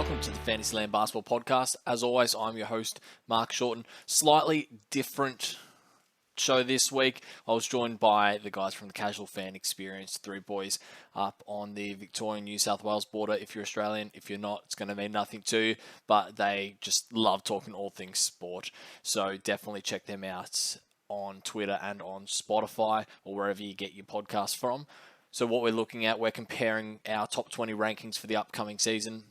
welcome to the Fantasyland Basketball Podcast. As always, I'm your host, Mark Shorten. Slightly different show this week. I was joined by the guys from the Casual Fan Experience, three boys up on the Victorian-New South Wales border. If you're Australian, if you're not, it's going to mean nothing to you, but they just love talking all things sport. So definitely check them out on Twitter and on Spotify or wherever you get your podcasts from. So what we're looking at, we're comparing our top 20 rankings for the upcoming season,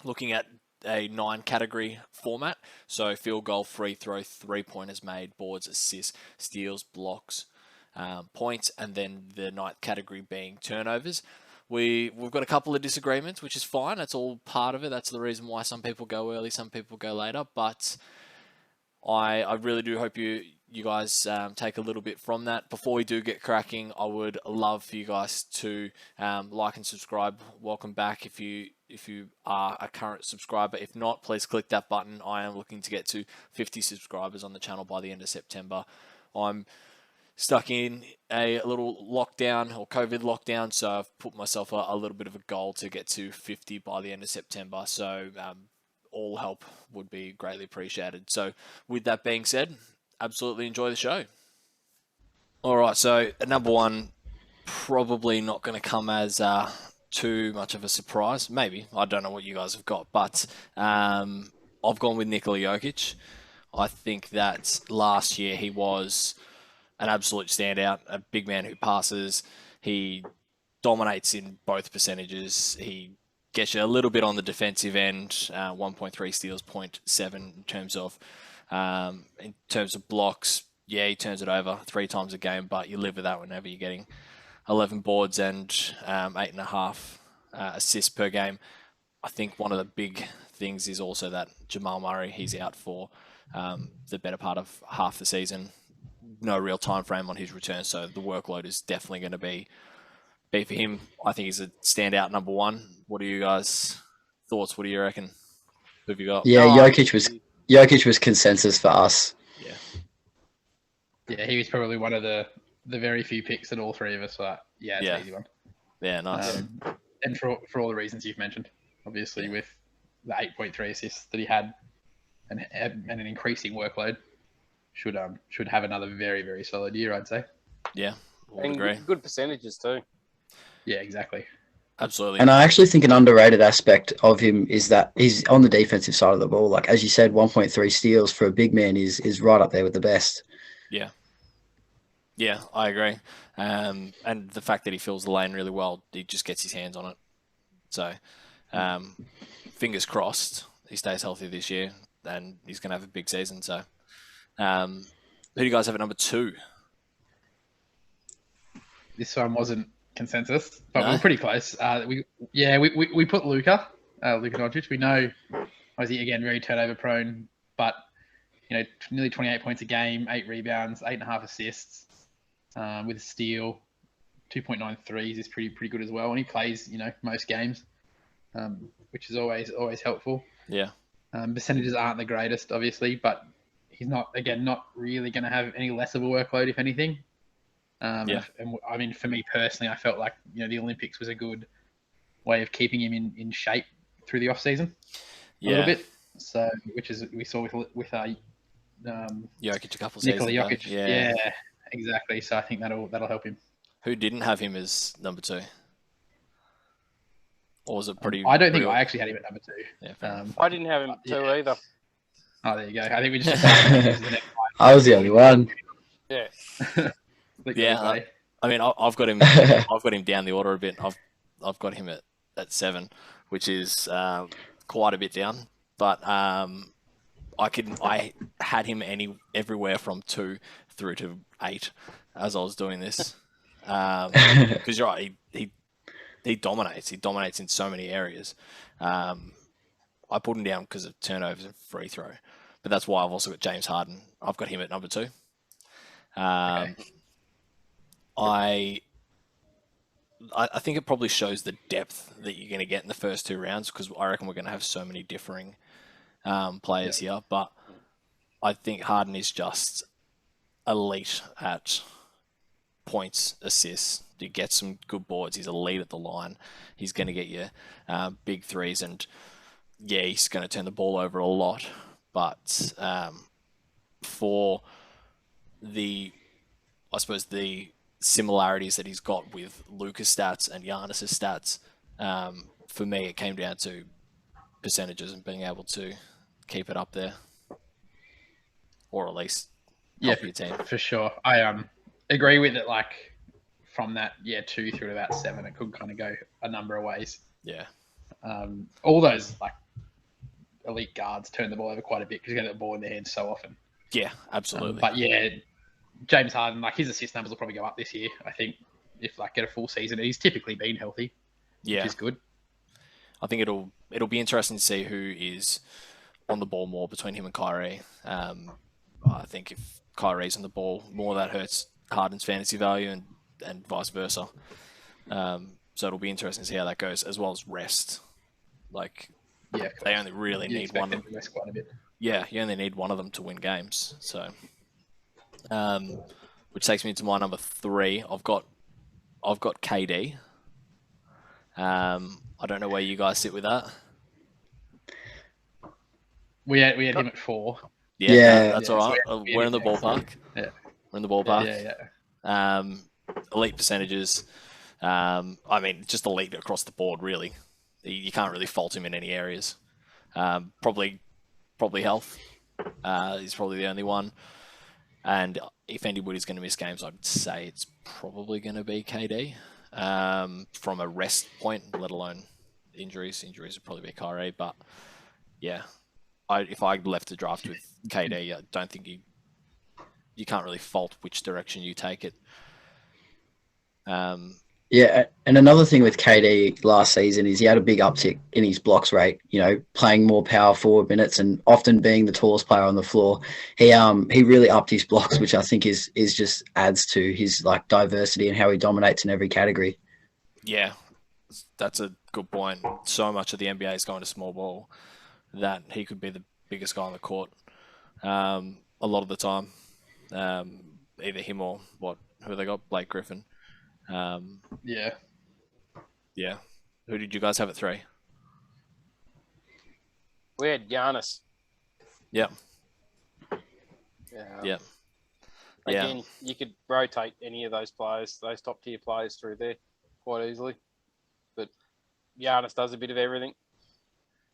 looking at a 9-category format. So field goal, free throw, three-pointers made, boards, assists, steals, blocks, points, and then the 9th category being turnovers. We've got a couple of disagreements, which is fine. That's all part of it. That's the reason why some people go early, some people go later. But I really do hope you guys take a little bit from that. Before we do get cracking, I would love for you guys to like and subscribe. Welcome back if you are a current subscriber. If not, please click that button. I am looking to get to 50 subscribers on the channel by the end of September. I'm stuck in a little lockdown or COVID lockdown, so I've put myself a little bit of a goal to get to 50 by the end of September. So all help would be greatly appreciated. So with that being said, absolutely enjoy the show. All right, so at number one, probably not going to come as too much of a surprise. Maybe. I don't know what you guys have got, but I've gone with Nikola Jokic. I think that last year he was an absolute standout, a big man who passes. He dominates in both percentages. He gets you a little bit on the defensive end, 1.3 steals, 0.7 in terms of blocks. Yeah, he turns it over 3 times a game, but you live with that whenever you're getting 11 boards and 8.5 assists per game. I think one of the big things is also that Jamal Murray, he's out for the better part of half the season. No real time frame on his return, so the workload is definitely going to be for him. I think he's a standout number one. What are you guys' thoughts? What do you reckon? Who have you got? Yeah, Jokic was consensus for us. Yeah, he was probably one of the very few picks that all three of us thought, it's an easy one. Yeah, nice. And for all the reasons you've mentioned, obviously with the 8.3 assists that he had and an increasing workload, should have another very, very solid year, I'd say. Yeah, I agree. Good percentages too. Yeah, exactly. Absolutely. And I actually think an underrated aspect of him is that he's on the defensive side of the ball. Like, as you said, 1.3 steals for a big man is right up there with the best. Yeah. Yeah, I agree. And the fact that he fills the lane really well, he just gets his hands on it. So, fingers crossed he stays healthy this year and he's going to have a big season. So, who do you guys have at number 2? This one wasn't consensus, but we were pretty close. We put Luka Doncic. We know, obviously, again, very turnover prone, but nearly 28 points a game, 8 rebounds, 8.5 assists, with a steal, 2.9 threes is pretty good as well. And he plays, most games, which is always helpful. Yeah. Percentages aren't the greatest, obviously, but he's not really going to have any less of a workload, if anything. And I mean, for me personally, I felt like the Olympics was a good way of keeping him in shape through the off season a little bit. So, which is we saw with Jokic a couple of Nikola seasons ago. Jokic. Yeah, exactly. So I think that'll help him. Who didn't have him as number 2? Or was it pretty? I don't think I actually had him at number 2. Yeah, I didn't have him 2 either. Oh, there you go. I think we just. The next I was the only one. Yeah. Yeah, I mean, I've got him. I've got him down the order a bit. I've got him at 7, which is quite a bit down. But I had him everywhere from 2 through to 8 as I was doing this. Because you're right, he dominates. He dominates in so many areas. I put him down because of turnovers and free throw, but that's why I've also got James Harden. I've got him at number 2. Okay. I think it probably shows the depth that you're going to get in the first 2 rounds, because I reckon we're going to have so many differing players here. But I think Harden is just elite at points, assists. He gets some good boards. He's elite at the line. He's going to get you big threes. And yeah, he's going to turn the ball over a lot. But for I suppose the similarities that he's got with Luka's stats and Giannis's stats, for me, it came down to percentages and being able to keep it up there, or at least help your team. For sure. I agree with it. Like from that 2 through to about 7, it could kind of go a number of ways. Yeah. All those like elite guards turn the ball over quite a bit because you get the ball in their hands so often. Yeah, absolutely. But yeah, James Harden, like his assist numbers will probably go up this year. I think if like get a full season, he's typically been healthy, which is good. I think it'll be interesting to see who is on the ball more between him and Kyrie. I think if Kyrie's on the ball more, that hurts Harden's fantasy value and vice versa. So it'll be interesting to see how that goes, as well as rest. Like, they only really need one. To rest quite a bit. Yeah, you only need one of them to win games. So, which takes me to my number 3. I've got KD. I don't know where you guys sit with that. We had him at 4. Yeah, that's all right. We're in the ballpark. Yeah, we're in the ballpark. Yeah. Elite percentages. I mean, just elite across the board, really. You can't really fault him in any areas. Probably health. He's probably the only one. And if anybody's going to miss games, I'd say it's probably going to be KD. From a rest point, let alone injuries. Injuries would probably be Kyrie. But yeah, if I left the draft with KD, I don't think you can't really fault which direction you take it. Yeah, and another thing with KD last season is he had a big uptick in his blocks rate, playing more power forward minutes and often being the tallest player on the floor. He really upped his blocks, which I think is just adds to his like diversity and how he dominates in every category. Yeah, that's a good point. So much of the NBA is going to small ball that he could be the biggest guy on the court a lot of the time. Either him or who they got? Blake Griffin. Yeah. Who did you guys have at 3? We had Giannis. Yeah. Again, you could rotate any of those players, those top tier players through there quite easily. But Giannis does a bit of everything.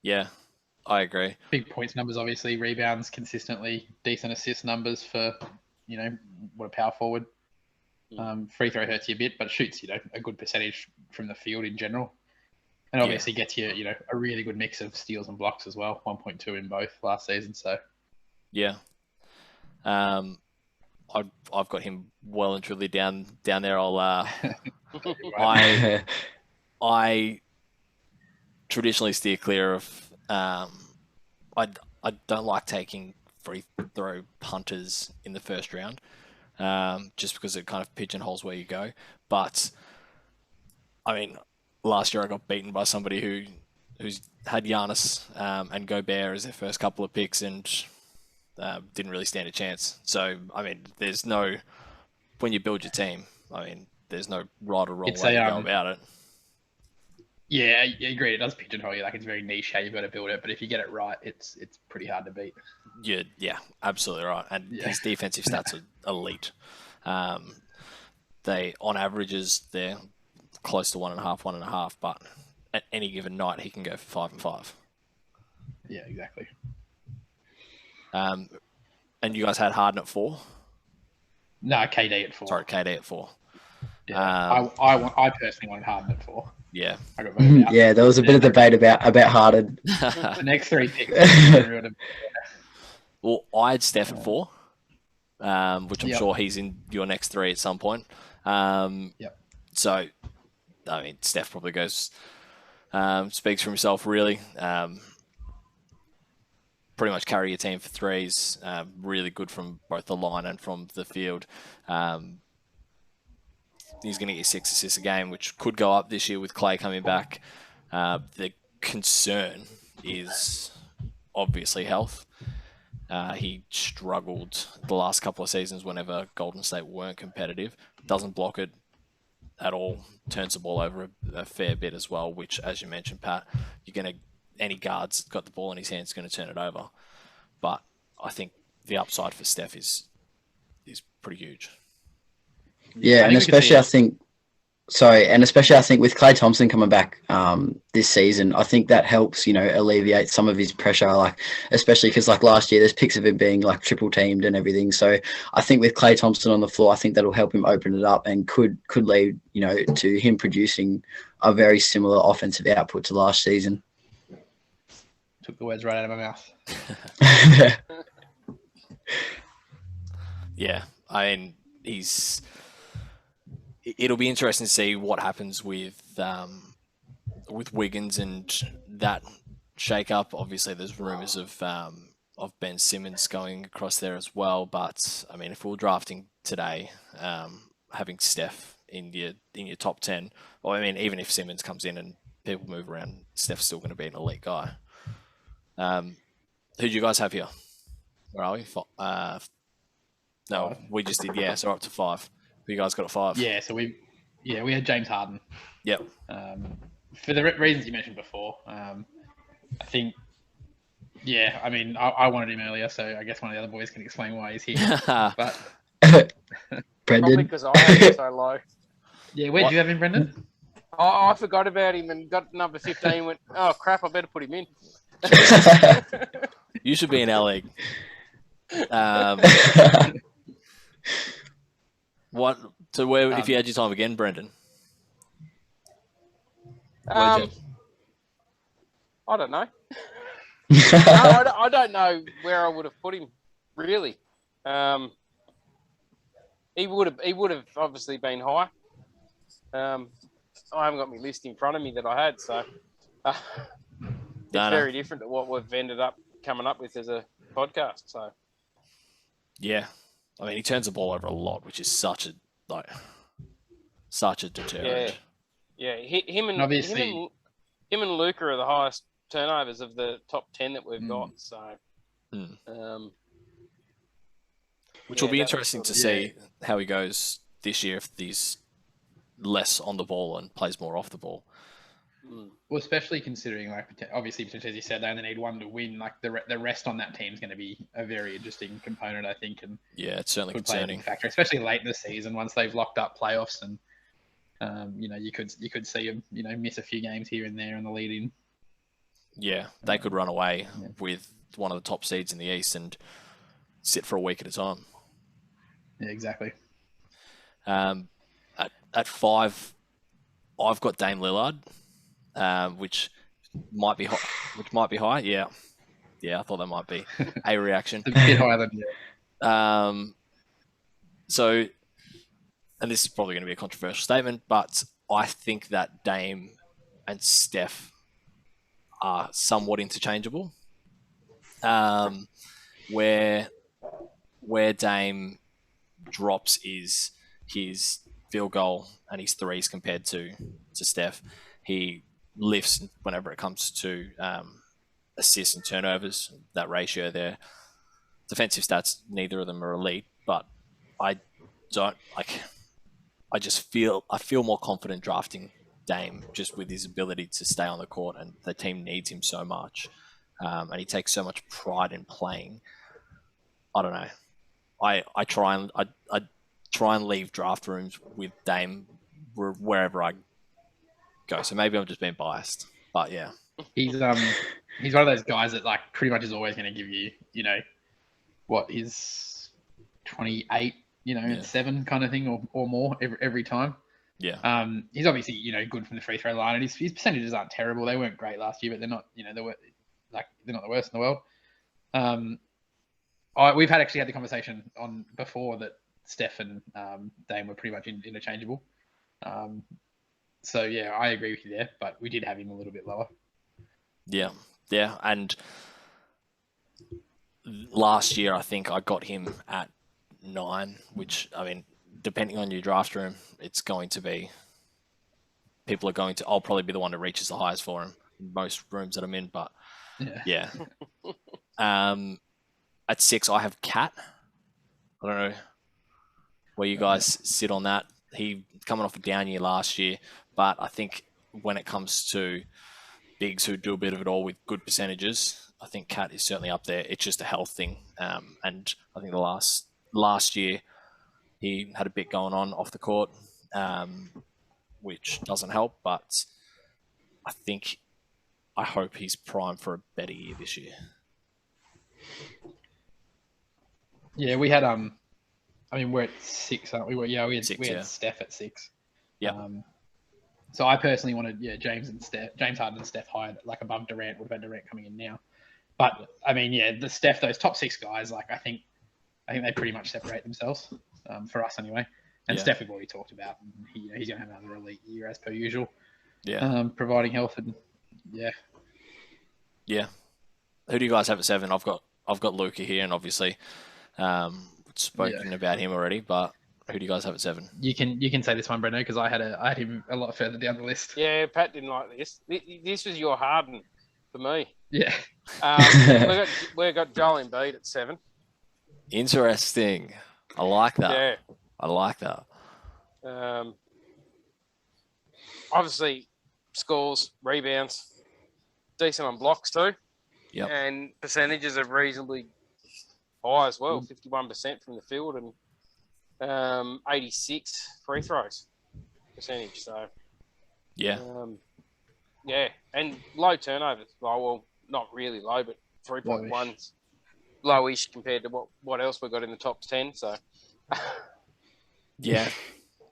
Yeah, I agree. Big points numbers, obviously, rebounds consistently, decent assist numbers for, what a power forward. Free throw hurts you a bit, but shoots, a good percentage from the field in general. And obviously gets you, a really good mix of steals and blocks as well. 1.2 in both last season. So yeah, I've got him well and truly down there. I traditionally steer clear of. I don't like taking free throw punters in the first round. Just because it kind of pigeonholes where you go. But I mean, last year I got beaten by somebody who's had Giannis and Gobert as their first couple of picks and didn't really stand a chance. So I mean, when you build your team, there's no right or wrong way to go about it. Yeah, I agree. It does pigeonhole you. Like it's very niche how you've got to build it, but if you get it right, it's pretty hard to beat. Yeah, absolutely right. And his defensive stats are elite. They on averages they're close to 1.5, but at any given night he can go for 5 and 5. Yeah, exactly. And you guys had Harden at 4? No, KD at 4. Sorry, KD at 4. Yeah, I personally wanted Harden at 4. Yeah. I got voted out. Yeah, there was a bit of debate about Harden. The next 3 picks. Well, I had Steph at 4, which I'm sure he's in your next 3 at some point. So, Steph probably goes, speaks for himself, really. Pretty much carry your team for threes. Really good from both the line and from the field. He's going to get 6 assists a game, which could go up this year with Clay coming back. The concern is obviously health. He struggled the last couple of seasons whenever Golden State weren't competitive. Doesn't block it at all. Turns the ball over a fair bit as well, which, as you mentioned, Pat, you're going to any guard's got the ball in his hands is going to turn it over. But I think the upside for Steph is pretty huge. Yeah, and especially I think with Klay Thompson coming back this season, I think that helps, alleviate some of his pressure, like especially because like last year there's pics of him being like triple teamed and everything. So I think with Klay Thompson on the floor, I think that'll help him open it up and could lead, to him producing a very similar offensive output to last season. Took the words right out of my mouth. Yeah, I mean, it'll be interesting to see what happens with Wiggins and that shake-up. Obviously, there's rumours of Ben Simmons going across there as well. But I mean, if we were drafting today, having Steph in your top 10, or I mean, even if Simmons comes in and people move around, Steph's still going to be an elite guy. Who do you guys have here? Where are we? No, we just did. Yeah, so we're up to 5. Who you guys got at 5? Yeah, so we had James Harden. Yep. For the reasons you mentioned before, I think. Yeah, I mean, I wanted him earlier, so I guess one of the other boys can explain why he's here. But Brendan, probably because I had him so low. Yeah, where do you have him, Brendan? Oh, I forgot about him and got number 15 and went, oh, crap, I better put him in. You should be in our league. What? So where? If you had your time again, Brendan? I don't know. I don't know where I would have put him. Really, he would have obviously been high. I haven't got my list in front of me that I had, so it's very different to what we've ended up coming up with as a podcast. So yeah, I mean, he turns the ball over a lot, which is such a deterrent. Yeah. Him and Luka are the highest turnovers of the top 10 that we've got. So, which will be interesting to see how he goes this year if he's less on the ball and plays more off the ball. Well, especially considering, obviously, as you said, they only need one to win. Like the rest on that team is going to be a very interesting component, I think. And yeah, it's certainly concerning factor, especially late in the season once they've locked up playoffs, and you could see them, miss a few games here and there in the lead in. Yeah, they could run away with one of the top seeds in the East and sit for a week at a time. Yeah, exactly. At 5, I've got Dame Lillard. Which might be high. Yeah, I thought that might be a reaction. A bit higher than So, and this is probably going to be a controversial statement, but I think that Dame and Steph are somewhat interchangeable. Where Dame drops is his field goal and his threes compared to Steph. He lifts whenever it comes to assists and turnovers, that ratio there. Defensive stats, neither of them are elite, but I feel more confident drafting Dame just with his ability to stay on the court, and the team needs him so much, and he takes so much pride in playing. I don't know. I try and leave draft rooms with Dame wherever I go. So maybe I'm just being biased, but yeah. He's one of those guys that pretty much is always going to give you, what is 28, 7 kind of thing or more every time. Yeah. He's obviously, good from the free throw line, and his percentages aren't terrible. They weren't great last year, but they're not, they're not the worst in the world. We've actually had the conversation on before that Steph and Dame were pretty much interchangeable. So yeah, I agree with you there, but we did have him a little bit lower. Yeah, and last year I think I got him at 9, which, I mean, depending on your draft room, it's going to be, I'll probably be the one that reaches the highest for him in most rooms that I'm in, but yeah. At 6, I have Cat. I don't know where you guys sit on that. He coming off a down year last year, but I think when it comes to bigs who do a bit of it all with good percentages, I think Cat is certainly up there. It's just a health thing. And I think the last year he had a bit going on off the court, which doesn't help. But I hope he's primed for a better year this year. Yeah, we had we're at 6, aren't we? We had 6, we had yeah. Steph at 6. Yeah. So I personally wanted James Harden and Steph higher, like above Durant. Would have had Durant coming in now, but those top 6 guys, like I think they pretty much separate themselves for us anyway. And Steph we've already talked about. He's going to have another elite year as per usual. Yeah. Providing health and Yeah. Who do you guys have at 7? I've got Luka here, and obviously spoken about him already, but who do you guys have at 7? You can say this one, Breno, because I had him a lot further down the list. Yeah, Pat didn't like this. This was your Harden for me. Yeah. We got Joel Embiid at 7. Interesting. I like that. Yeah. I like that. Obviously, scores, rebounds, decent on blocks too. Yep. And percentages are reasonably high as well, 51% from the field and 86 free throws percentage. So, yeah. And low turnovers. Well, not really low, but 3.1's lowish compared to what else we got in the top 10. So, yeah,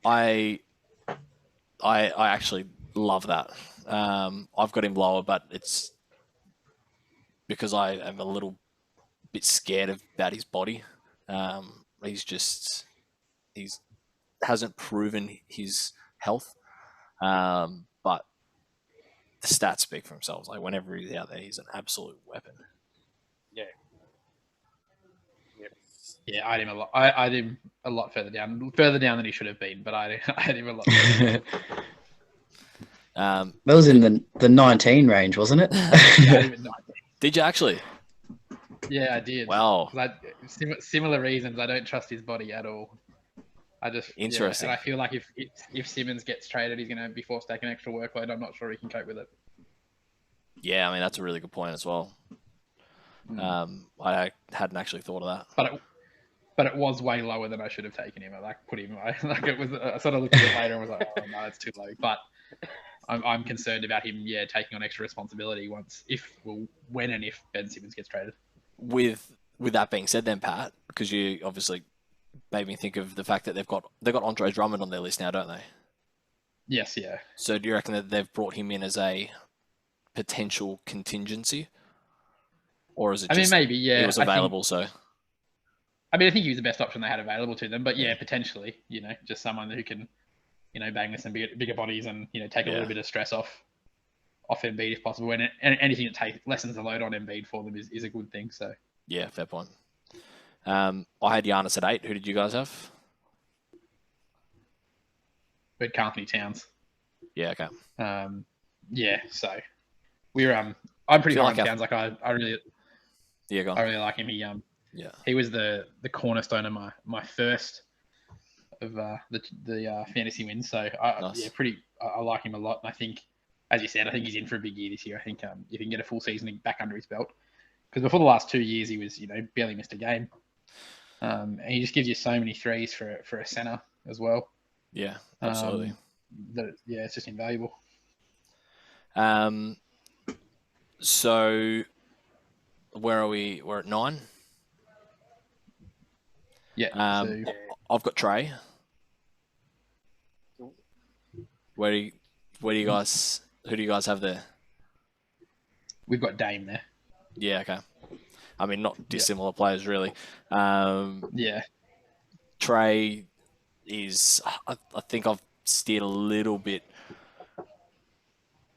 I actually love that. I've got him lower, but it's because I am a little bit scared about his body. He hasn't proven his health, but the stats speak for themselves. Like whenever he's out there, he's an absolute weapon. Yeah. Yep. Yeah, I had him a lot further down than he should have been, but I had him a lot further down. That was in the 19 range, wasn't it? Yeah, I had him at 19. Did you actually? Yeah, I did. Wow. Similar reasons. I don't trust his body at all. Interesting. And I feel like if Simmons gets traded, he's going to be forced to take an extra workload. I'm not sure he can cope with it. Yeah, I mean that's a really good point as well. I hadn't actually thought of that. But it was way lower than I should have taken him. I sort of looked at it later and was like, oh no, it's too low. But I'm concerned about him, taking on extra responsibility when and if Ben Simmons gets traded. With that being said, then Pat, because you obviously made me think of the fact that they've got Andre Drummond on their list now, don't they? Yes, yeah. So do you reckon that they've brought him in as a potential contingency, or is it? Maybe, yeah. He was available, I think he was the best option they had available to them, but potentially, just someone who can, bang with some bigger bodies and take a little bit of stress off Embiid if possible, and anything that lessens the load on Embiid for them is a good thing. So yeah, fair point. I had Giannis at 8. Who did you guys have? We had Anthony Towns. Yeah, okay. So we were. I'm pretty high on like Towns. Like I really. Yeah, go on. I really like him. He was the cornerstone of my first of the fantasy wins. So Nice. I like him a lot, and I think, as you said, he's in for a big year this year. I think if he can get a full season back under his belt, because before the last 2 years he was barely missed a game, and he just gives you so many threes for a center as well. Yeah, absolutely. It's just invaluable. So where are we? We're at 9. Yeah. I've got Trey. Who do you guys have there? We've got Dame there. Yeah, okay. I mean, not dissimilar players, really. Trey is... I think I've steered a little bit...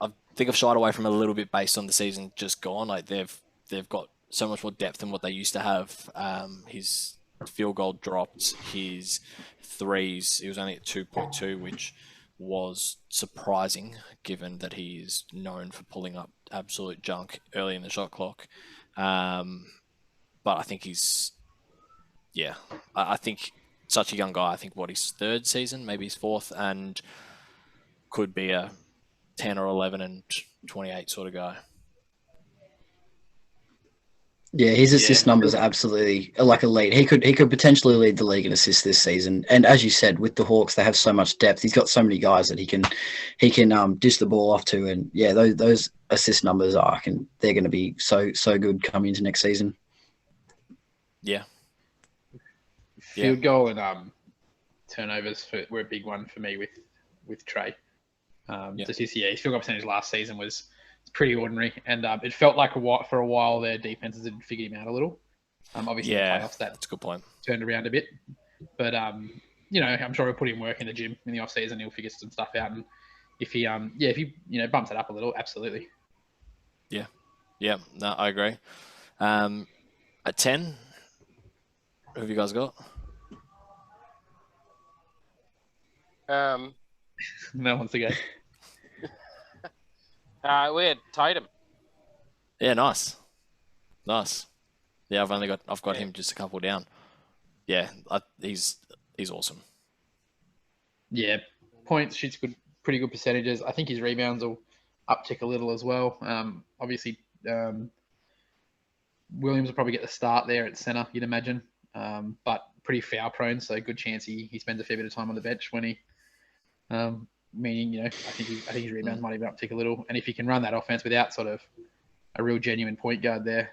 I think I've shied away from a little bit based on the season just gone. Like, they've got so much more depth than what they used to have. His field goal dropped. His threes, he was only at 2.2, which was surprising given that he is known for pulling up absolute junk early in the shot clock. But I think I think such a young guy. I think his 3rd season, maybe his 4th, and could be a 10 or 11 and 28 sort of guy. Yeah, his assist numbers are absolutely like elite. He could potentially lead the league in assists this season. And as you said, with the Hawks, they have so much depth. He's got so many guys that he can dish the ball off to. And yeah, those assist numbers they're going to be so good coming into next season. Yeah. Field goal and turnovers were a big one for me with Trey. Just his field goal percentage last season was pretty ordinary, and it felt like for a while their defenses had figured him out a little. Obviously, in the playoffs that's a good point. Turned around a bit, but I'm sure he'll put in work in the gym in the off season. He'll figure some stuff out, and if he bumps it up a little, absolutely. Yeah, no, I agree. At 10, who have you guys got? No one's to go. We had Tatum. Yeah, nice. Yeah, I've got him just a couple down. Yeah, he's awesome. Yeah, points, shoots pretty good percentages. I think his rebounds will uptick a little as well. Obviously, Williams will probably get the start there at center, you'd imagine, but pretty foul prone, so good chance he spends a fair bit of time on the bench when he. Meaning, I think his rebounds might even uptick a little. And if he can run that offense without sort of a real genuine point guard there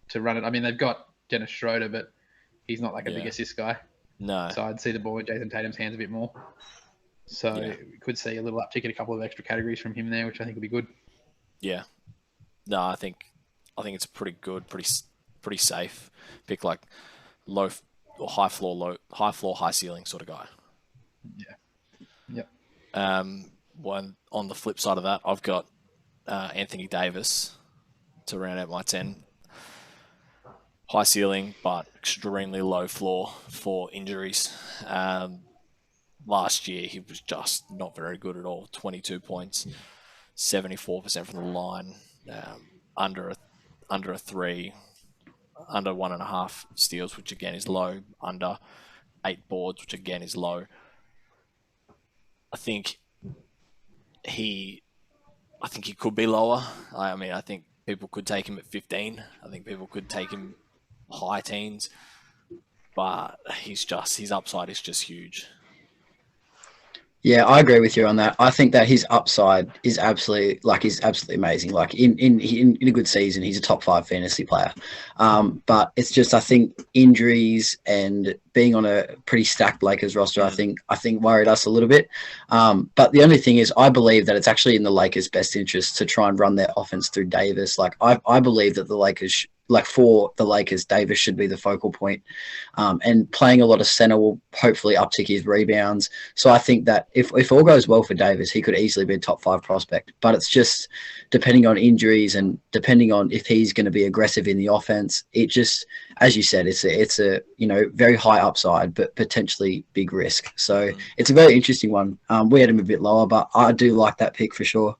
to run it. I mean, they've got Dennis Schroeder, but he's not like a big assist guy. No. So I'd see the ball in Jason Tatum's hands a bit more. So we could see a little uptick in a couple of extra categories from him there, which I think would be good. Yeah. No, I think it's pretty good, pretty safe pick, like low or high floor, high ceiling sort of guy. Yeah. Yep. One on the flip side of that, I've got Anthony Davis to round out my 10. High ceiling, but extremely low floor for injuries. Last year, he was just not very good at all. 22 points, 74% from the line, under a 3, under 1.5 steals, which again is low, under 8 boards, which again is low. I think he could be lower. I think people could take him at 15. I think people could take him high teens, but his upside is just huge. Yeah, I agree with you on that. I think that his upside is absolutely amazing. Like in a good season, he's a top 5 fantasy player. But it's just, I think injuries and being on a pretty stacked Lakers roster, I think worried us a little bit. But the only thing is, I believe that it's actually in the Lakers' best interest to try and run their offense through Davis. Like I believe that the Lakers. For the Lakers, Davis should be the focal point. And playing a lot of center will hopefully uptick his rebounds. So I think that if all goes well for Davis, he could easily be a top 5 prospect. But it's just depending on injuries and depending on if he's going to be aggressive in the offense. It just, as you said, it's a very high upside, but potentially big risk. So it's a very interesting one. We had him a bit lower, but I do like that pick for sure.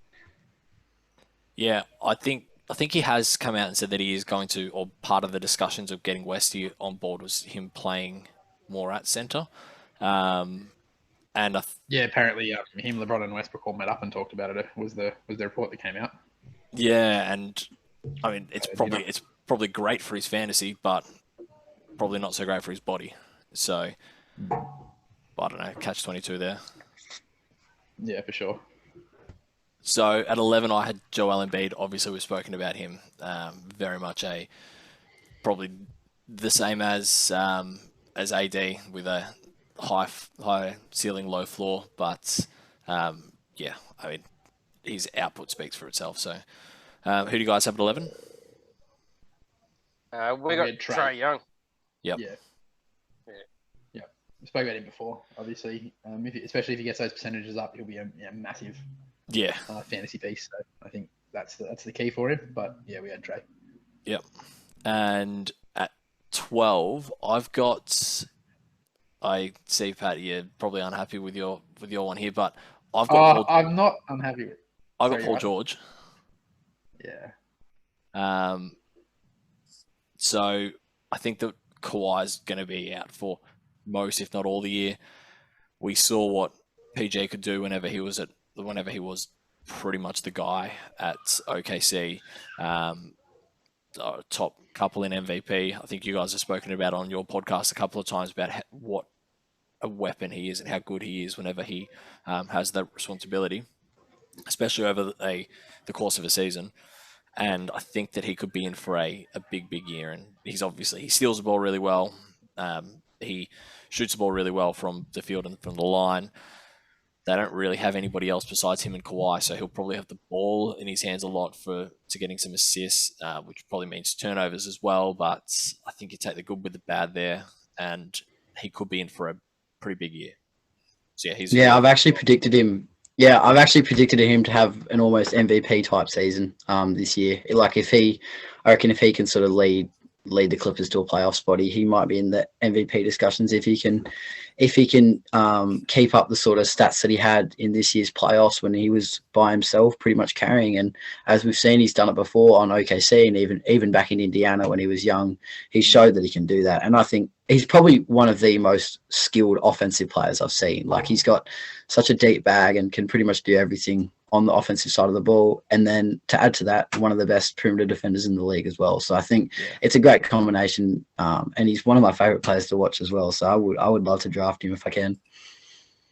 Yeah, I think he has come out and said that he is going to, or part of the discussions of getting Westy on board was him playing more at center. Apparently, him, LeBron, and Westbrook all met up and talked about it. Was the report that came out? Yeah, and I mean it's probably great for his fantasy, but probably not so great for his body. So I don't know, catch-22 there. Yeah, for sure. So at 11, I had Joel Embiid. Obviously, we've spoken about him. Very much probably the same as AD with a high ceiling, low floor. But his output speaks for itself. So who do you guys have at 11? We got Trae Young. Yep. Yeah. We spoke about him before. Obviously, especially if he gets those percentages up, he'll be a massive. Yeah, fantasy piece. So I think that's the key for him. But yeah, we had Trey. Yep. And at 12, I've got. I see, Pat, you're probably unhappy with your one here, but I've got. I'm not unhappy with. I got Paul George. Yeah. So I think that Kawhi's going to be out for most, if not all, the year. We saw what PG could do whenever he was pretty much the guy at OKC. Top couple in MVP. I think you guys have spoken about on your podcast a couple of times about what a weapon he is and how good he is whenever he has that responsibility, especially over the course of a season. And I think that he could be in for a big year. And he steals the ball really well. He shoots the ball really well from the field and from the line. They don't really have anybody else besides him and Kawhi, so he'll probably have the ball in his hands a lot to getting some assists, which probably means turnovers as well. But I think you take the good with the bad there, and he could be in for a pretty big year. So I've actually predicted him. Yeah, I've actually predicted him to have an almost MVP type season this year. Like I reckon if he can sort of lead the Clippers to a playoff spot, he might be in the MVP discussions if he can keep up the sort of stats that he had in this year's playoffs when he was by himself, pretty much carrying. And as we've seen, he's done it before on OKC and even back in Indiana when he was young. He showed that he can do that, and I think he's probably one of the most skilled offensive players I've seen. Like, he's got such a deep bag and can pretty much do everything on the offensive side of the ball. And then to add to that, one of the best perimeter defenders in the league as well. So I think it's a great combination. And he's one of my favorite players to watch as well. So I would love to draft him if I can.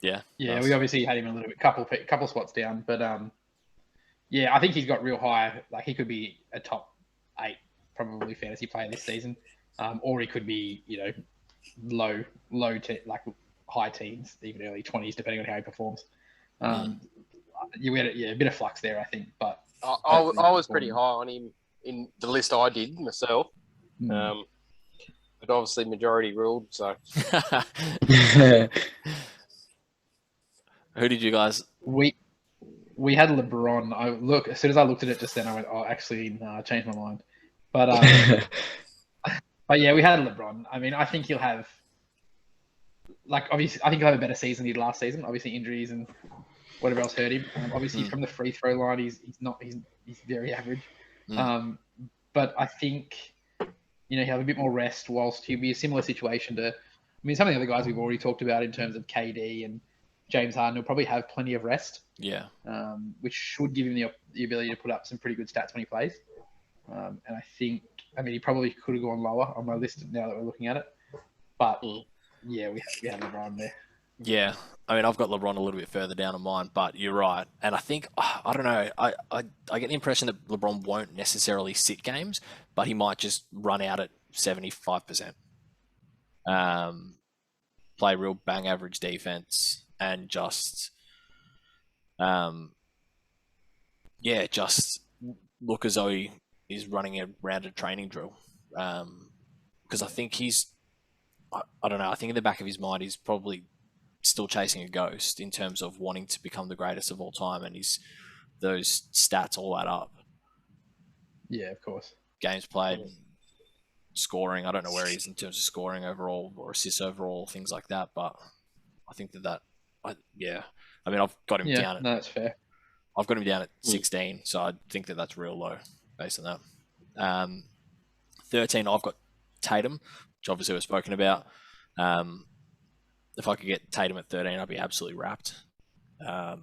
Yeah. Yeah. Nice. We obviously had him a little bit, couple spots down, but I think he's got real high. Like, he could be a top 8 probably fantasy player this season. Or he could be, high teens, even early 20s, depending on how he performs. We had a bit of flux there, I think. But I was pretty high on him in the list I did myself. But obviously majority ruled. So who did you guys? We had LeBron. As soon as I looked at it just then, I went, "Oh, actually, no, I changed my mind." But but yeah, we had LeBron. I mean, I think he'll have. Obviously, I think he'll have a better season than he did last season. Obviously, injuries and whatever else hurt him. Obviously, from the free throw line, he's very average. But I think, he'll have a bit more rest whilst he'll be a similar situation to, some of the other guys we've already talked about in terms of KD and James Harden will probably have plenty of rest. Yeah. Which should give him the ability to put up some pretty good stats when he plays. And I think, he probably could have gone lower on my list now that we're looking at it. But yeah, we have LeBron there. Yeah, I've got LeBron a little bit further down on mine, but you're right. And I think, I don't know, I get the impression that LeBron won't necessarily sit games, but he might just run out at 75%. Play real bang average defense and just look as though he is running a rounded training drill. Because I think I don't know, I think in the back of his mind he's probably still chasing a ghost in terms of wanting to become the greatest of all time, and those stats all add up. Yeah, of course. Games played, scoring. I don't know where he is in terms of scoring overall or assists overall, things like that. But I think I've got him down. No, that's fair. I've got him down at 16, so I think that's real low based on that. 13, I've got Tatum, which obviously we've spoken about. If I could get Tatum at 13, I'd be absolutely wrapped. I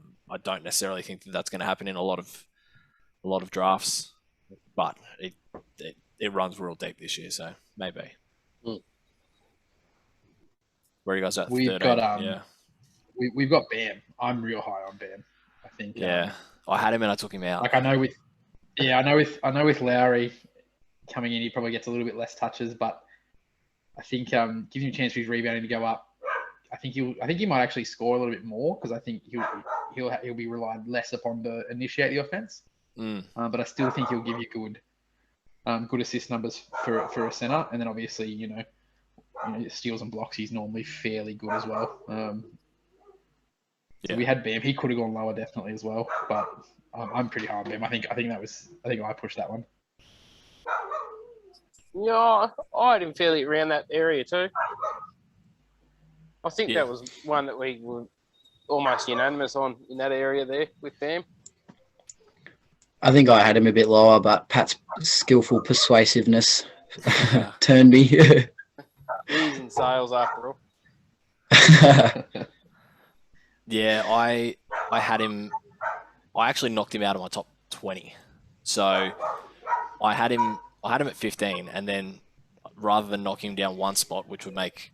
don't necessarily think that's going to happen in a lot of drafts, but it runs real deep this year, so maybe. Where are you guys at? We've 13? got we've got Bam. I'm real high on Bam, I think. Yeah, I had him and I took him out. I know with Lowry coming in, he probably gets a little bit less touches, but I think gives him a chance for his rebounding to go up. I think he might actually score a little bit more because I think he'll be relied less upon to initiate the offense. But I still think he'll give you good assist numbers for a center, and then obviously steals and blocks he's normally fairly good as well. So we had Bam. He could have gone lower definitely as well, but I'm pretty high on Bam. I think I pushed that one. Yeah, I had him fairly around that area too. I think that was one that we were almost unanimous on in that area there with Bam. I think I had him a bit lower, but Pat's skillful persuasiveness turned me. He's in sales after all. Yeah, I had him I actually knocked him out of my top 20. So I had him at 15, and then rather than knocking him down one spot, which would make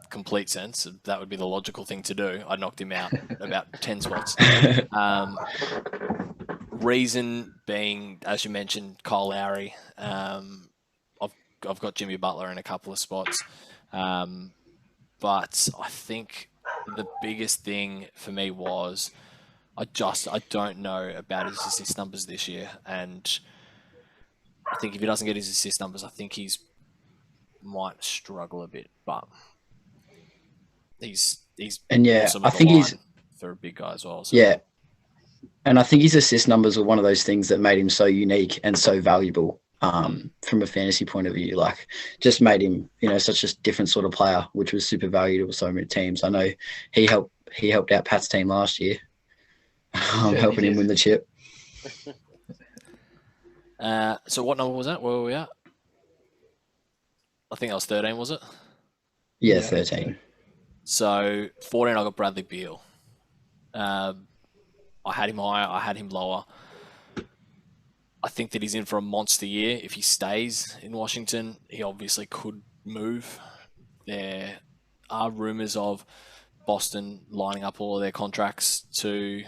complete sense, that would be the logical thing to do, I knocked him out about 10 spots. Reason being, as you mentioned, Kyle Lowry. I've got Jimmy Butler in a couple of spots. But I think the biggest thing for me was I don't know about his assist numbers this year. And I think if he doesn't get his assist numbers, I think he's might struggle a bit. But he's awesome I think he's for a big guy as well. So. Yeah. And I think his assist numbers were one of those things that made him so unique and so valuable from a fantasy point of view. Like, just made him, such a different sort of player, which was super valuable to so many teams. I know he helped out Pat's team last year, helping him win the chip. So what number was that? Where were we at? I think that was 13, was it? Yeah, 13. So 14, I got Bradley Beal. I had him higher, I had him lower. I think that he's in for a monster year. If he stays in Washington, he obviously could move. There are rumours of Boston lining up all of their contracts to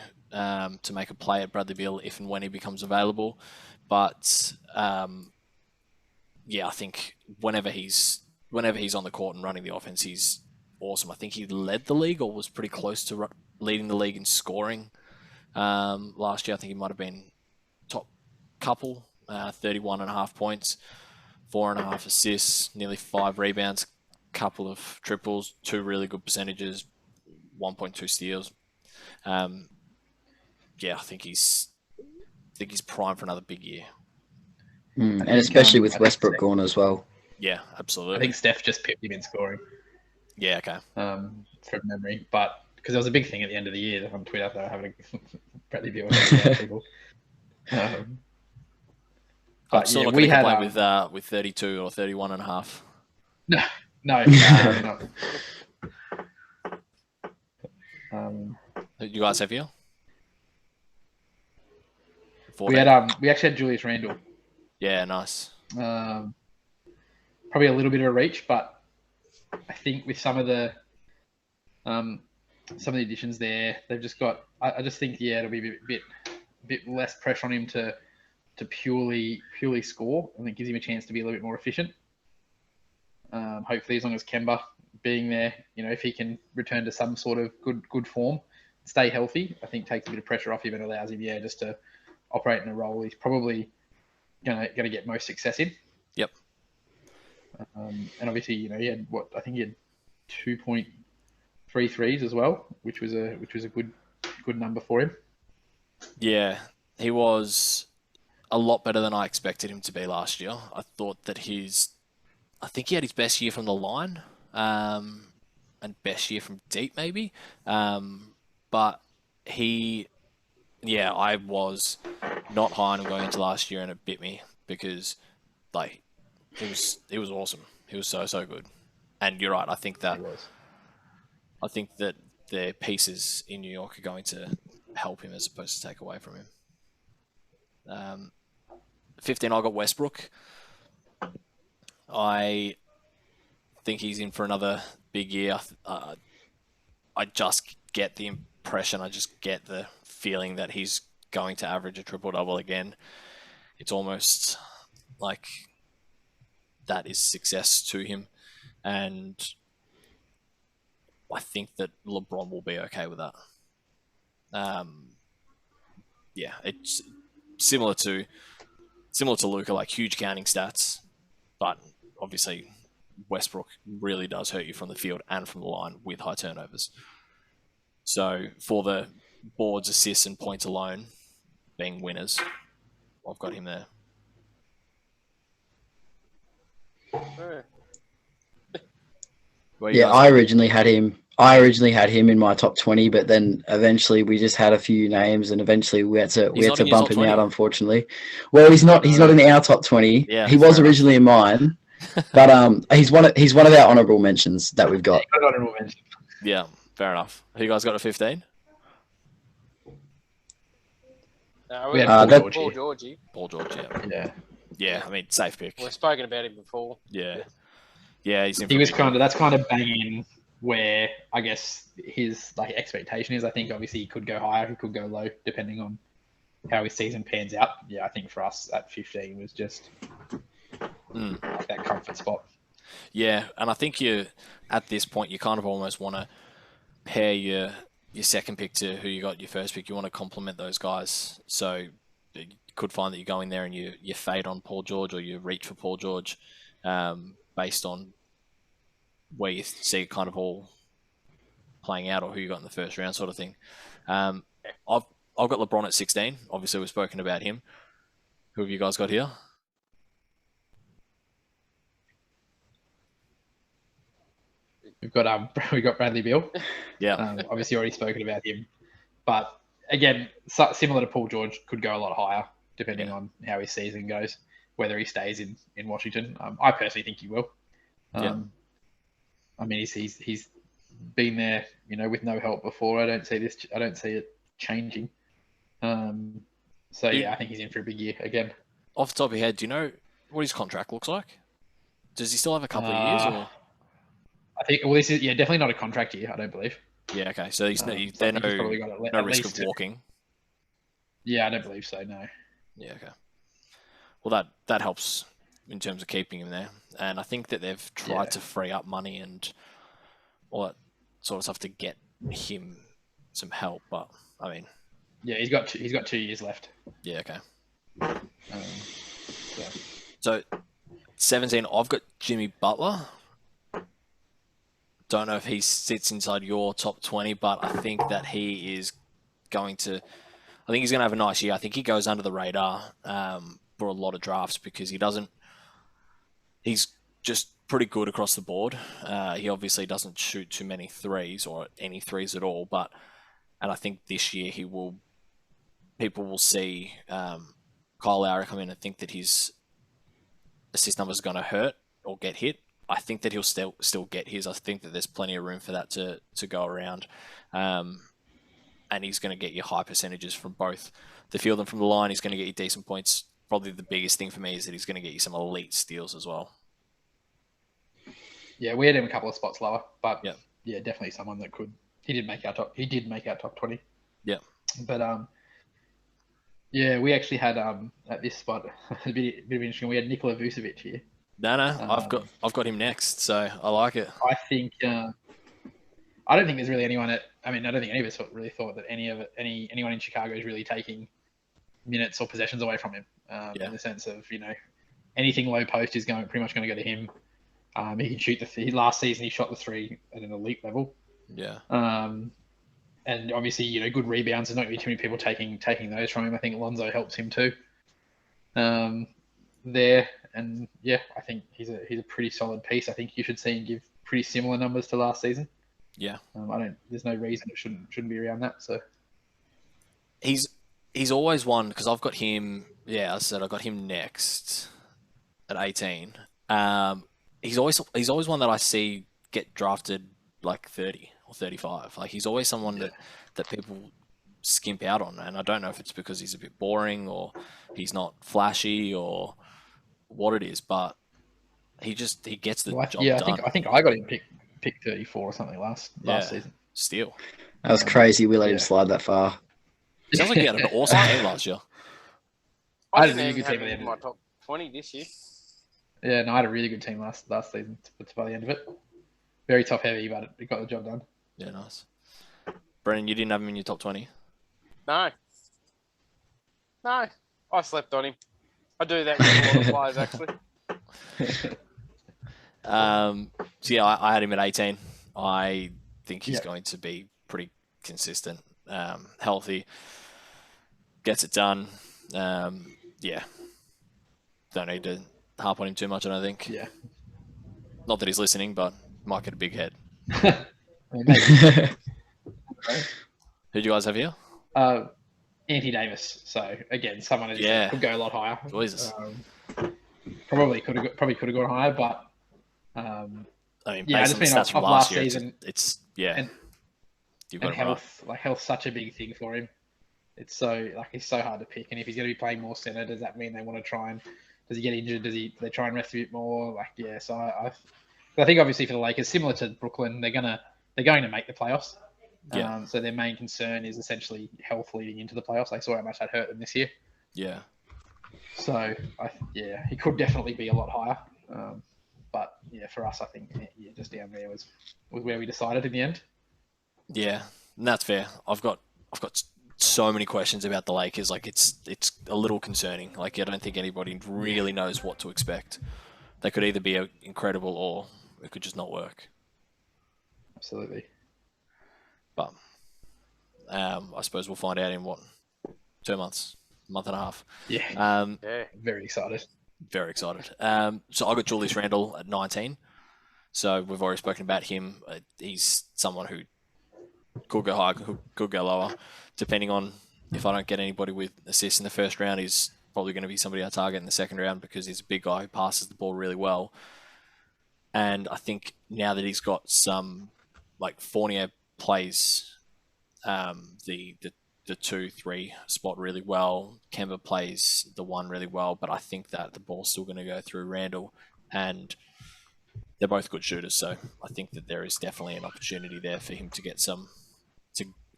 make a play at Bradley Beal if and when he becomes available. But I think whenever he's on the court and running the offense, he's awesome. I think he led the league or was pretty close to leading the league in scoring last year. I think he might have been top couple, 31.5 points, 4.5 assists, nearly 5 rebounds, couple of triples, 2 really good percentages, 1.2 steals. I think he's primed for another big year. And especially with Westbrook gone as well. Yeah, absolutely. I think Steph just pipped him in scoring. Yeah, okay. From memory, but because there was a big thing at the end of the year on Twitter, they were having a Bradley Beal people. I'm still not going to play with 32 or 31.5. No, not. You guys have here? We actually had Julius Randle. Yeah, nice. Probably a little bit of a reach, but I think with some of the additions there, they've just got. I just think it'll be a bit less pressure on him to purely score. I think it gives him a chance to be a little bit more efficient. Hopefully, as long as Kemba being there, if he can return to some sort of good form, stay healthy, I think takes a bit of pressure off him and allows him, just to operate in a role he's probably gonna get most success in. Yep. And obviously, he had I think he had 2.3 threes as well, which was a good number for him. Yeah, he was a lot better than I expected him to be last year. I thought that I think he had his best year from the line, and best year from deep maybe. But I was not high on him going into last year, and it bit me because he was awesome. He was so good. And you're right. I think that their pieces in New York are going to help him as opposed to take away from him. 15, I got Westbrook. I think he's in for another big year. I just get the impression, I just get the feeling that he's going to average a triple-double again. It's almost like that is success to him. And I think that LeBron will be okay with that. It's similar to Luka, like huge counting stats, but obviously Westbrook really does hurt you from the field and from the line with high turnovers. So for the boards, assists, and points alone being winners, I've got him there. I originally had him in my top 20, but then eventually we just had a few names, and eventually we had to bump him out, unfortunately. Well, he's not in our top 20. Yeah, he was originally in mine, but he's one of our honourable mentions that we've got. Honourable mention. Yeah, fair enough. Who you guys got at 15? We had Paul George Paul here. Georgie. Paul George, Yeah. Yeah, I mean, safe pick. We've spoken about him before. Yeah. Yeah, he's in He for was a big that's kind of banging where I guess his expectation is. I think obviously he could go higher, he could go low, depending on how his season pans out. Yeah, I think for us at 15 was just like that comfort spot. Yeah, and I think at this point you kind of almost want to pair your second pick to who you got your first pick. You want to complement those guys. So you could find that you go in there and you fade on Paul George or you reach for Paul George based on where you see it kind of all playing out or who you got in the first round sort of thing. I've got LeBron at 16. Obviously, we've spoken about him. Who have you guys got here? We got Bradley Beal. Yeah. Obviously already spoken about him, but again, similar to Paul George, could go a lot higher depending on how his season goes, whether he stays in Washington. I personally think he will. I mean, he's been there, with no help before. I don't see it changing. So yeah, I think he's in for a big year again. Off the top of your head, do you know what his contract looks like? Does he still have a couple of years? Or? I think. Well, this is definitely not a contract year. I don't believe. Yeah. Okay. So he's probably got no risk of walking. Yeah, I don't believe so. No. Yeah. Okay. Well, that helps in terms of keeping him there, and I think that they've tried to free up money and all that sort of stuff to get him some help. But I mean, yeah, he's got 2 years left. Yeah. Okay. Yeah. So 17, I've got Jimmy Butler. Don't know if he sits inside your top 20, but I think that he is going to. I think he's going to have a nice year. I think he goes under the radar for a lot of drafts because he doesn't. He's just pretty good across the board. He obviously doesn't shoot too many threes or any threes at all, and I think this year people will see Kyle Lowry come in and think that his assist numbers are going to hurt or get hit. I think that he'll still get his. I think that there's plenty of room for that to go around. And he's going to get you high percentages from both the field and from the line. He's going to get you decent points. Probably the biggest thing for me is that he's going to get you some elite steals as well. Yeah, we had him a couple of spots lower, but yeah, definitely someone that could. He did make our top 20. Yeah. But yeah, we actually had at this spot a bit of interesting. We had Nikola Boosavich here. No, I've got him next, so I like it. I think I don't think there's really anyone I don't think any of us really thought that anyone in Chicago is really taking minutes or possessions away from him. In the sense of anything low post is pretty much going to go to him. He can shoot last season he shot the three at an elite level. Yeah. And obviously good rebounds. There's not going to be too many people taking those from him. I think Lonzo helps him too. There. And yeah, I think he's a pretty solid piece. I think you should see him give pretty similar numbers to last season. Yeah. There's no reason it shouldn't be around that. So he's always one because I've got him. Yeah, I said I got him next at 18. He's always one that I see get drafted like 30 or 35. Like he's always someone that people skimp out on, and I don't know if it's because he's a bit boring or he's not flashy or what it is, but he gets the job done. I think I got him pick 34 or something last season. Steal. That was crazy. We let him slide that far. Sounds like he had an awesome team last year. I had a really good team in my top 20 this year. Yeah, no, I had a really good team last season by the end of it. Very top heavy, but it got the job done. Yeah, nice. Brennan, you didn't have him in your top 20? No. I slept on him. I do that with a lot of players, actually. So yeah, I had him at 18. I think he's going to be pretty consistent, healthy, gets it done. Yeah, don't need to harp on him too much, I don't think. Yeah. Not that he's listening, but might get a big head. Who do you guys have here? Auntie Davis. So again, someone who could go a lot higher. Jesus. Probably could have gone higher, but I mean, based on the stats from last year, season, it's and health, health's such a big thing for him. It's he's so hard to pick. And if he's going to be playing more center, does that mean they want to try and does he get injured? Do they try and rest a bit more? So I think obviously for the Lakers, similar to Brooklyn, they're going to make the playoffs. Yeah. So their main concern is essentially health leading into the playoffs. They saw how much that hurt them this year. Yeah. So he could definitely be a lot higher. But yeah, for us, I think just down there was where we decided in the end. Yeah, and that's fair. I've got so many questions about the Lakers. Like it's a little concerning. Like I don't think anybody really knows what to expect. They could either be incredible or it could just not work. Absolutely. But I suppose we'll find out in 2 months, month and a half. Yeah. Very excited. Very excited. So I got Julius Randle at 19. So we've already spoken about him. He's someone who could go higher, could go lower, depending on if I don't get anybody with assists in the first round. He's probably going to be somebody I target in the second round because he's a big guy who passes the ball really well. And I think now that he's got some, like Fournier plays the 2-3 spot really well. Kemba plays the 1 really well, but I think that the ball's still going to go through Randle, and they're both good shooters. So I think that there is definitely an opportunity there for him to get to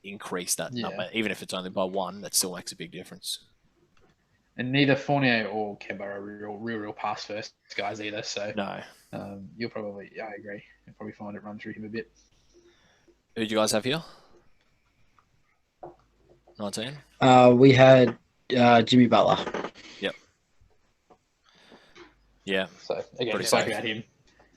increase that number. Even if it's only by 1, that still makes a big difference. And neither Fournier or Kemba are real pass first guys either. So no, you'll probably, I agree. You'll probably find it run through him a bit. Who do you guys have here? 19? We had Jimmy Butler. Yep. Yeah. So again, pretty spoke safe. About him.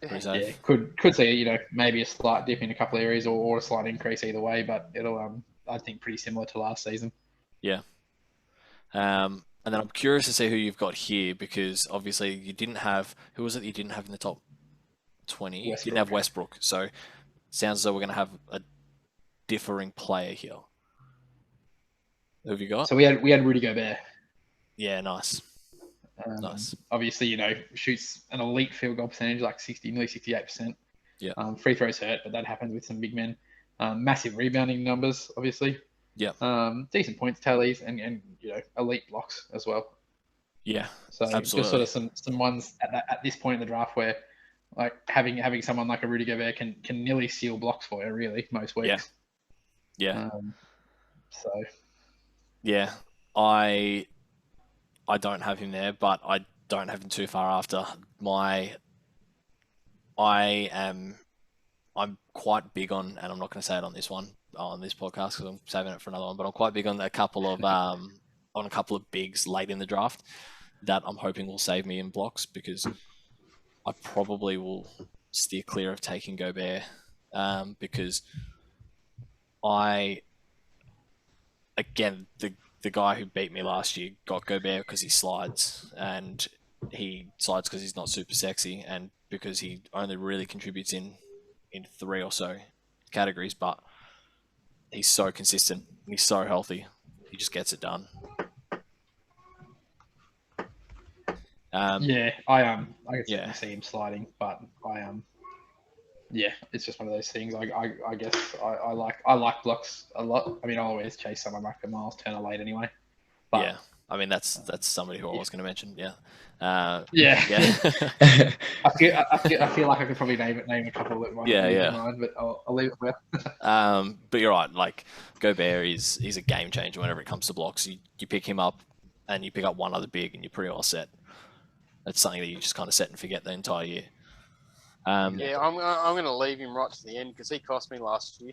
Pretty safe. Yeah, could see maybe a slight dip in a couple of areas or a slight increase either way, but it'll I think pretty similar to last season. Yeah. And then I'm curious to see who you've got here because obviously you didn't have who was it you didn't have in the top 20? You didn't have Westbrook, so it sounds as though we're going to have a differing player here. Who have you got? So we had Rudy Gobert. Yeah, nice. Nice. Obviously, shoots an elite field goal percentage, like nearly 68%. Yeah. Free throws hurt, but that happens with some big men. Massive rebounding numbers, obviously. Yeah. Decent points tallies and elite blocks as well. Yeah. So absolutely. just sort of some ones at this point in the draft where like having someone like a Rudy Gobert can nearly steal blocks for you, really, most weeks. Yeah. So. Yeah, I don't have him there, but I don't have him too far after. I'm quite big on, and I'm not going to say it on this podcast because I'm saving it for another one. But I'm quite big on a couple of bigs late in the draft that I'm hoping will save me in blocks because I probably will steer clear of taking Gobert because again, the guy who beat me last year got Gobert because he slides, and he slides because he's not super sexy, and because he only really contributes in 3 or so categories, but he's so consistent and he's so healthy. He just gets it done. I can see him sliding, but it's just one of those things. I guess I like blocks a lot. I mean, I'll always chase someone like a Miles Turner late anyway. But, yeah, I mean that's somebody who I was going to mention. Yeah. I feel like I could probably name a couple that might be in mind, but I'll leave it there. But you're right. Like Gobert he's a game changer whenever it comes to blocks. You pick him up, and you pick up one other big, and you're pretty well set. That's something that you just kind of set and forget the entire year. I'm going to leave him right to the end because he cost me last year.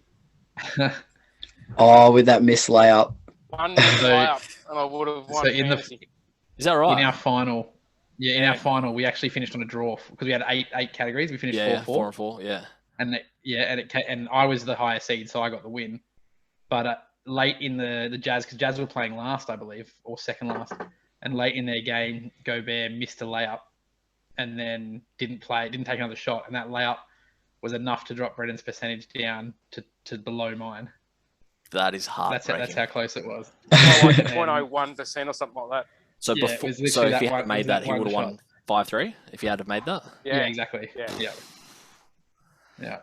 With that missed layup. One layup, and I would have won. Is that right? In our final, our final, we actually finished on a draw because we had eight categories. We finished 4-4. Yeah. And I was the higher seed, so I got the win. But late in the Jazz, because Jazz were playing last, I believe, or second last, and late in their game, Gobert missed a layup. And then didn't take another shot. And that layup was enough to drop Brendan's percentage down to below mine. That is heartbreaking. That's how close it was. Like 0.01% or something like that. So if he had made that, he would have won 5-3 if he had made that? Yeah, exactly. Yeah.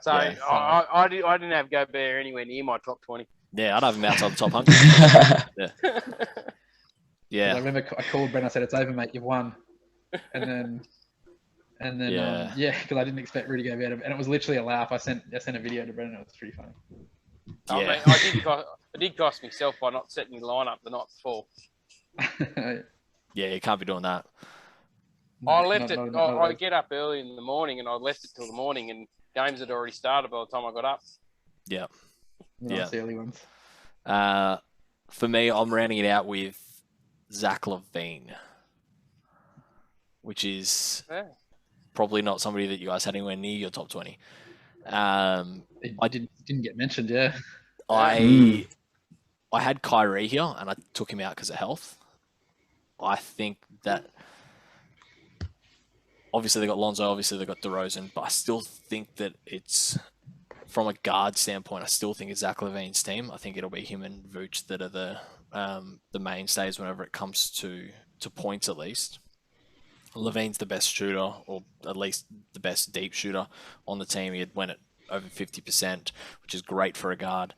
So I didn't have Gobert anywhere near my top 20. Yeah, I'd have him outside the top 100. Yeah. I remember I called Brent. I said, "It's over, mate. You've won." And then, because I didn't expect Rudy Gobert, and it was literally a laugh. I sent a video to Brent, and it was pretty funny. Oh, Yeah. mate, I did cost myself by not setting the lineup the night before. Yeah, you can't be doing that. I get up early in the morning, and I left it till the morning, and games had already started by the time I got up. Yeah. Nice early ones. For me, I'm rounding it out with Zach Levine, which is probably not somebody that you guys had anywhere near your top 20. I didn't get mentioned, yeah. I had Kyrie here, and I took him out because of health. I think that obviously they got Lonzo, obviously they got DeRozan, but I still think that it's from a guard standpoint. I still think it's Zach Levine's team. I think it'll be him and Vooch that are the mainstays whenever it comes to points, at least. Levine's the best shooter, or at least the best deep shooter on the team. He had went at over 50%, which is great for a guard.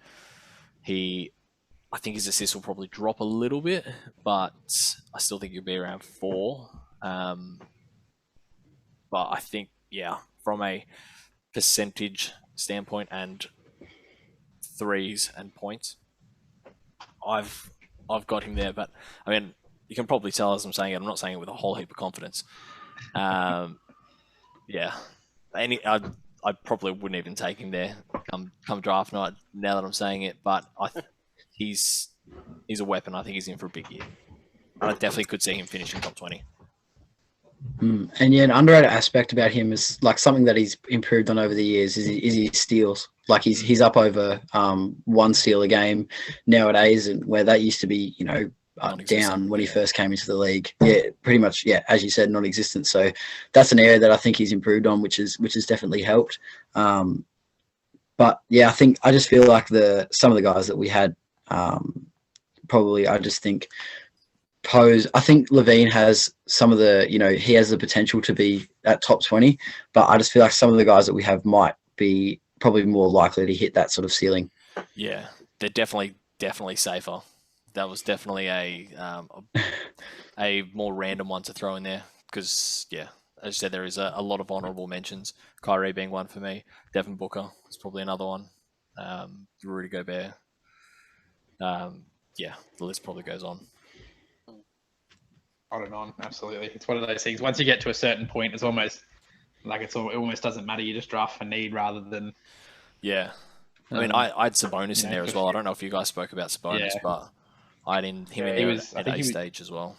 I think his assists will probably drop a little bit, but I still think he'll be around 4. But I think, from a percentage standpoint and threes and points, I've got him there. But I mean, you can probably tell as I'm saying it. I'm not saying it with a whole heap of confidence. I probably wouldn't even take him there come draft night. Now that I'm saying it, but he's a weapon. I think he's in for a big year. I definitely could see him finishing top 20. And an underrated aspect about him is like something that he's improved on over the years is his steals. Like he's up over 1 steal a game nowadays, and where that used to be, down when he first came into the league. Yeah, pretty much. Yeah, as you said, non-existent. So that's an area that I think he's improved on, which has definitely helped. But yeah, I just feel like some of the guys that we had, probably I just think I think Levine has some of the, he has the potential to be at top 20, but I just feel like some of the guys that we have might be probably more likely to hit that sort of ceiling. Yeah, they're definitely safer. That was definitely a more random one to throw in there because, as you said, there is a lot of honourable mentions. Kyrie being one for me. Devin Booker is probably another one. Rudy Gobert. The list probably goes on. On and on, absolutely. It's one of those things. Once you get to a certain point, it's almost like it almost doesn't matter. You just draft for need rather than. Yeah, I mean, I had Sabonis in there as well. I don't know if you guys spoke about Sabonis, but I had him in there at A stage as well.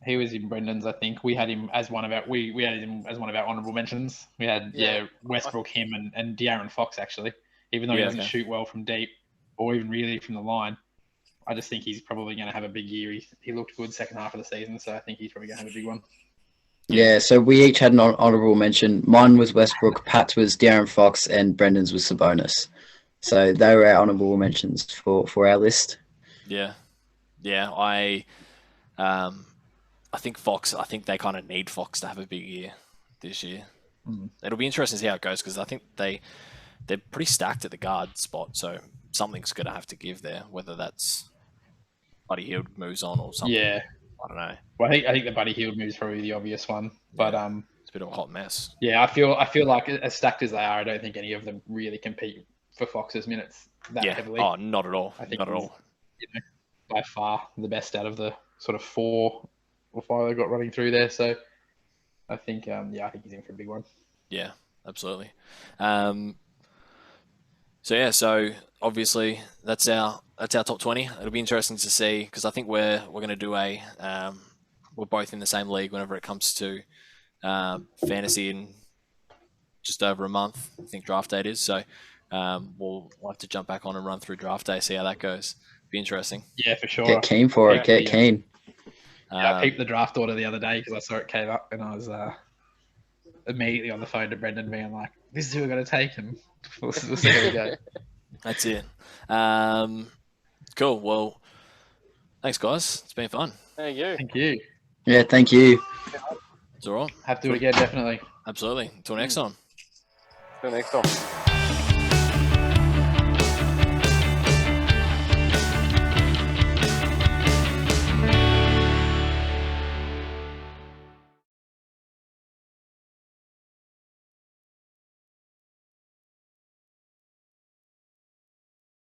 He was in Brendan's, I think. We had him as one of our we had him as one of our honourable mentions. We had Westbrook, him, and De'Aaron Fox actually. Even though he doesn't shoot well from deep or even really from the line. I just think he's probably going to have a big year. He looked good second half of the season, so I think he's probably going to have a big one. Yeah, so we each had an honourable mention. Mine was Westbrook, Pat's was De'Aaron Fox, and Brendan's was Sabonis. So they were our honourable mentions for our list. Yeah. I think Fox. I think they kind of need Fox to have a big year this year. It'll be interesting to see how it goes because I think they're pretty stacked at the guard spot. So something's going to have to give there, whether that's Buddy Hield moves on or something. Yeah, I don't know. Well, I think the Buddy Hield move is probably the obvious one, but it's a bit of a hot mess. Yeah, I feel like as stacked as they are, I don't think any of them really compete for Fox's minutes that heavily. Oh, not at all. I think not at all. By far the best out of the sort of 4 or 5 they got running through there. So I think I think he's in for a big one. Yeah, absolutely. So obviously that's our top 20. It'll be interesting to see because I think we're going to do we're both in the same league whenever it comes to fantasy in just over a month. I think draft date is. So we'll have to jump back on and run through draft day, see how that goes. Be interesting. Yeah, for sure. Get keen for it. Get keen. I peeped the draft order the other day because I saw it came up and I was immediately on the phone to Brendan being like, this is who we're going to take him. We'll see how we go. That's it. Cool. Well, thanks, guys. It's been fun. Thank you. Thank you. Yeah, thank you. It's all right. Have to do it again, definitely. Absolutely. Until next time. Till next time.